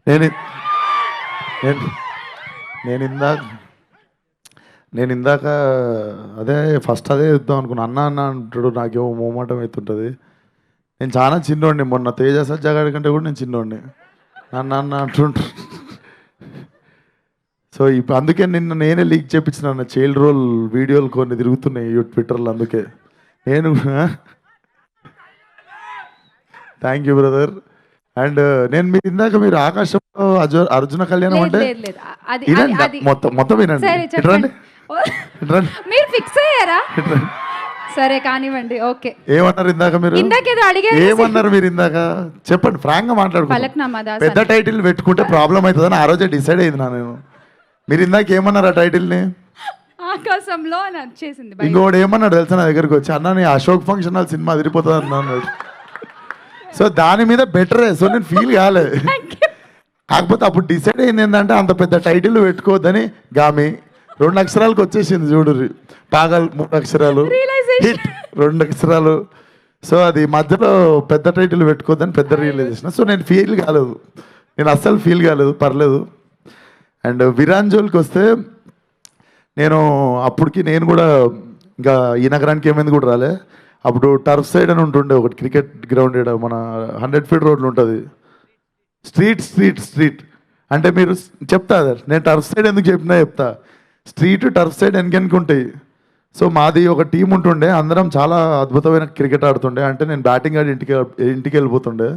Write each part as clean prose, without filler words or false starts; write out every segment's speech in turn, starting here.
నేను నేను నేను ఇందాక నేను ఇందాక అదే ఫస్ట్ అదే చెప్దాం అనుకున్నా. అన్న అన్న అంటాడు, నాకేమో మోమాటం అవుతుంటుంది. నేను చాలా చిన్నోడిని, మొన్న తేజ సజ్జాగాడి కంటే కూడా నేను చిన్నోడిని. అన్న అన్న అంటుంటారు. సో ఇప్పుడు అందుకే నిన్న నేనే లీక్ చేయించిన చైల్డ్ రోల్ వీడియోలు కొన్ని తిరుగుతున్నాయి ట్విట్టర్లో. అందుకే నేను థ్యాంక్ యూ బ్రదర్. అండ్ నేను మీరు ఇందాక మీరు ఆకాశంలో అర్జున కళ్యాణం అంటే వినండి, మొత్తం వినండి. ఇట్రండి మీరు ఫిక్స్ అయ్యారా? సరే కానివ్వండి. ఓకే, ఏమన్నారు ఇందాక మీరు? ఏమన్నారు మీరు ఇందాక? చెప్పండి, ఫ్రాంక్ గా మాట్లాడుకో. పెద్ద టైటిల్ పెట్టుకుంటే ప్రాబ్లం అవుతుందని ఆ రోజే డిసైడ్ అయింది నేను. మీరు ఇందాక ఏమన్నారు ఆ టైటిల్ ని? ఆకాశంలో వచ్చేసింది. ఇంకోటి ఏమన్నాడు తెలుసా నా దగ్గరికి వచ్చి, అన్న నీ అశోక్ ఫంక్షన్ హాల్ సినిమా అదిరిపోతుంది అన్నాడు. సో దాని మీద బెటరే. సో నేను ఫీల్ కాలేదు. కాకపోతే అప్పుడు డిసైడ్ అయింది ఏంటంటే అంత పెద్ద టైటిల్ పెట్టుకోవద్దని. గామి 2 అక్షరాలకు వచ్చేసింది చూడు. పాగల్ 3 అక్షరాలు, హిట్ 2 అక్షరాలు. సో అది మధ్యలో పెద్ద టైటిల్ పెట్టుకోవద్దని పెద్ద రియలైజేషన్. సో నేను ఫీల్ కాలేదు, నేను అస్సలు ఫీల్ కాలేదు, పర్లేదు. అండ్ విరాంజోల్కి వస్తే నేను అప్పటికి నేను కూడా ఇంకా ఈ నగరానికి ఏమైంది కూడా రాలే. అప్పుడు టర్ఫ్ సైడ్ అని ఉంటుండే ఒకటి క్రికెట్ గ్రౌండ్, మన 100 ఫీట్ రోడ్లు ఉంటుంది. స్ట్రీట్ అంటే మీరు చెప్తా నేను టర్ఫ్ సైడ్ ఎందుకు చెప్పినా చెప్తా. స్ట్రీట్ టర్ఫ్ సైడ్ వెనకెనక ఉంటాయి. సో మాది ఒక టీం ఉంటుండే, అందరం చాలా అద్భుతమైన క్రికెట్ ఆడుతుండే. అంటే నేను బ్యాటింగ్ ఆడి ఇంటికి వెళ్ళిపోతుండే.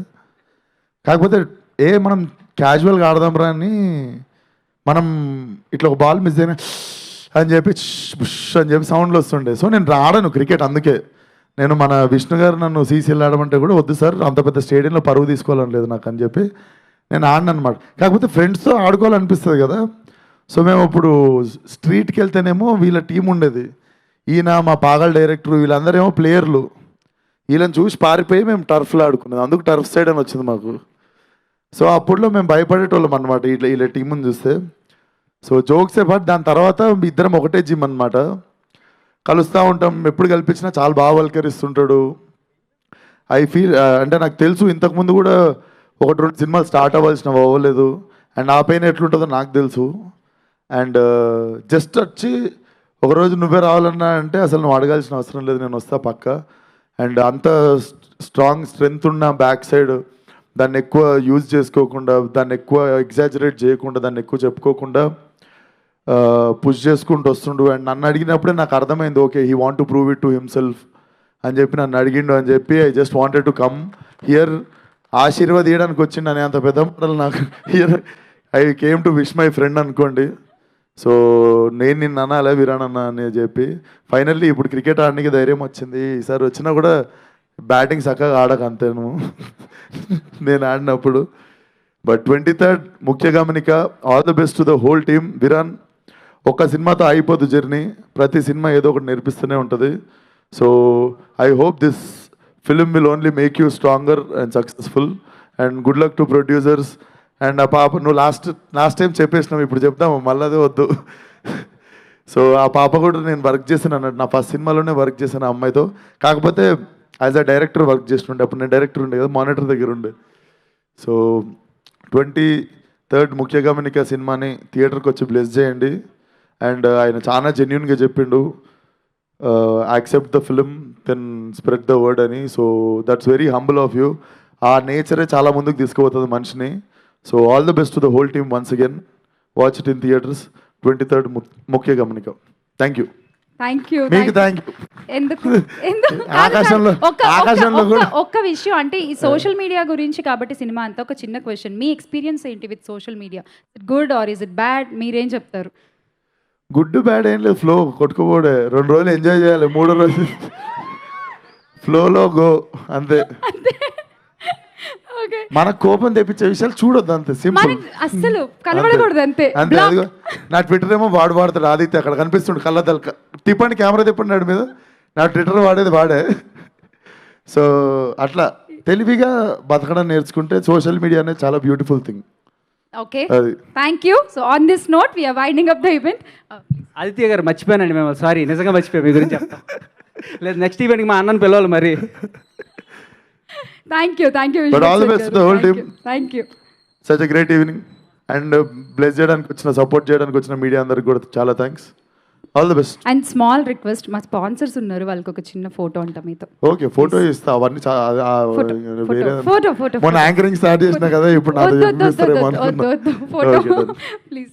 కాకపోతే మనం క్యాజువల్గా ఆడదాం రా అని మనం ఇట్లా ఒక బాల్ మిస్ అయినా అని చెప్పి బుష్ అని చెప్పి సౌండ్లు వస్తుండే. సో నేను ఆడను క్రికెట్. అందుకే నేను మన విష్ణు గారు నన్ను సీసీఎల్ ఆడమంటే కూడా వద్దు సార్, అంత పెద్ద స్టేడియంలో పరువు తీసుకోవాలని లేదు నాకు అని చెప్పి నేను ఆడను అనమాట. కాకపోతే ఫ్రెండ్స్తో ఆడుకోవాలనిపిస్తుంది కదా. సో మేము ఇప్పుడు స్ట్రీట్కి వెళ్తేనేమో వీళ్ళ టీం ఉండేది, ఈయన మా పాగల్ డైరెక్టర్, వీళ్ళందరేమో ప్లేయర్లు. వీళ్ళని చూసి పారిపోయి మేము టర్ఫ్లో ఆడుకునేది. అందుకు టర్ఫ్ సైడ్ అని వచ్చింది మాకు. సో అప్పుడులో మేము భయపడేటోళ్ళం అనమాట ఇట్లా వీళ్ళ టీముని చూస్తే. సో జోక్సే పాటు దాని తర్వాత ఇద్దరం ఒకటే జిమ్ అనమాట, కలుస్తూ ఉంటాం. ఎప్పుడు కల్పించినా చాలా బాగా వల్కరిస్తుంటాడు. ఐ ఫీల్ అంటే నాకు తెలుసు ఇంతకుముందు కూడా 1-2 సినిమాలు స్టార్ట్ అవ్వాల్సినవి అవ్వలేదు. అండ్ ఆ పైన ఎట్లుంటుందో నాకు తెలుసు. అండ్ జస్ట్ వచ్చి ఒకరోజు నువ్వే రావాలన్నా అంటే అసలు నువ్వు అడగాల్సిన అవసరం లేదు, నేను వస్తా పక్క. అండ్ అంత స్ట్రాంగ్ స్ట్రెంగ్త్ ఉన్న బ్యాక్ సైడ్ దాన్ని ఎక్కువ యూజ్ చేసుకోకుండా, దాన్ని ఎక్కువ ఎగ్జాజరేట్ చేయకుండా, దాన్ని ఎక్కువ చెప్పుకోకుండా పుష్ చేసుకుంటూ వస్తుండు. అండ్ నన్ను అడిగినప్పుడే నాకు అర్థమైంది, okay he want to prove it to himself అని చెప్పి నన్ను అడిగిండు అని చెప్పి I just wanted to come here. ఆశీర్వాదీయడానికి వచ్చిండు అని అంత పెద్ద మాటలు నాకు here. I came to wish my friend అనుకోండి. సో నేను నిన్ను అనాలే విరానన్న అని చెప్పి ఫైనల్లీ ఇప్పుడు క్రికెట్ ఆడడానికి ధైర్యం వచ్చింది. ఈసారి వచ్చినా కూడా బ్యాటింగ్ చక్కగా ఆడక అంతేను నేను ఆడినప్పుడు. బట్ 23rd ముఖ్య గమనిక, all the best to the whole team. విరాన్, ఒక్క సినిమాతో అయిపోదు జర్నీ, ప్రతి సినిమా ఏదో ఒకటి నేర్పిస్తూనే ఉంటుంది. So I hope this film will only make you stronger and successful. And good luck to producers. And ఆ పాప, నువ్వు లాస్ట్ టైం చెప్పేసినావు, ఇప్పుడు చెప్తాము మళ్ళీ అదే వద్దు. సో ఆ పాప కూడా నేను వర్క్ చేశాను అన్నట్టు, నా ఫస్ట్ సినిమాలోనే వర్క్ చేశాను ఆ అమ్మాయితో. కాకపోతే యాజ్ అ డైరెక్టర్ వర్క్ చేస్తుండే. అప్పుడు నేను డైరెక్టర్ ఉండే కదా, మానిటర్ దగ్గర ఉండే. సో 23rd ముఖ్య గమనిక సినిమాని థియేటర్కి వచ్చి బ్లెస్ చేయండి. అండ్ ఆయన చాలా జెన్యున్గా చెప్పిండు, accept the film then spread the word అని. So that's very humble of you. ఆ నేచరే చాలా ముందుకు తీసుకుపోతుంది మనిషిని. So all the best to the whole team once again. Watch it in theatres 23rd ముఖ్య గమనిక. Thank you. మీకు థ్యాంక్ యూ. ఎందుకు ఆకాశంలో కూడా ఒక్క విషయం అంటే ఈ సోషల్ మీడియా గురించి కాబట్టి సినిమా అంతా, ఒక చిన్న క్వశ్చన్, మీ ఎక్స్పీరియన్స్ ఏంటి with social media? Good or is it bad? మీరేం చెప్తారు? గుడ్ బ్యాడ్ ఏం లేదు, ఫ్లో కొట్టుకోపోడే. 2 రోజులు ఎంజాయ్ చేయాలి, 3వ రోజు ఫ్లోలో గో అంతే. మన కోపం తెప్పించే విషయాలు చూడొద్దు, అంతే సింపుల్. అస్సలు కనబడకూడదు అంతే. అదిగో నా ట్విట్టర్ ఏమో వాడతాడు ఆదిత్య, అక్కడ కనిపిస్తుండు కళ్ళ తిప్పండి, కెమెరా తిప్పండి నాడు మీద. నా ట్విట్టర్ వాడేది వాడే. సో అట్లా తెలివిగా బతకడం నేర్చుకుంటే సోషల్ మీడియా అనేది చాలా beautiful thing. Okay, thank you. So on this note we are winding up the event. Aditya గారు మర్చిపోయానండి మేము, సారీ, నిజంగా మర్చిపోయాం మీ గురించి చెప్తాం. లేదు నెక్స్ట్ ఈవెంట్కి మా అన్నను పిలవాలి మరి. Thank you. But all the best to the whole team. Thank you. Such a great evening and bless చేయడానికి వచ్చిన సపోర్ట్ చేయడానికి వచ్చిన మీడియా అందరికి కూడా చాలా thanks. All the best. And small request, మా స్పాన్సర్స్ ఉన్నారు, వాళ్ళకి ఒక చిన్న ఫోటో అంట మీతో. ఓకే, ఫోటో ఇస్తా. అవన్నీ వేరే ఫోటో ఫోటో మొన్న యాంకరింగ్ స్టార్ట్ చేసిన కదా, ఇప్పుడు నాతో చెప్పిస్తారేమో అనుకున్నా. Photo Okay, done. ప్లీజ్.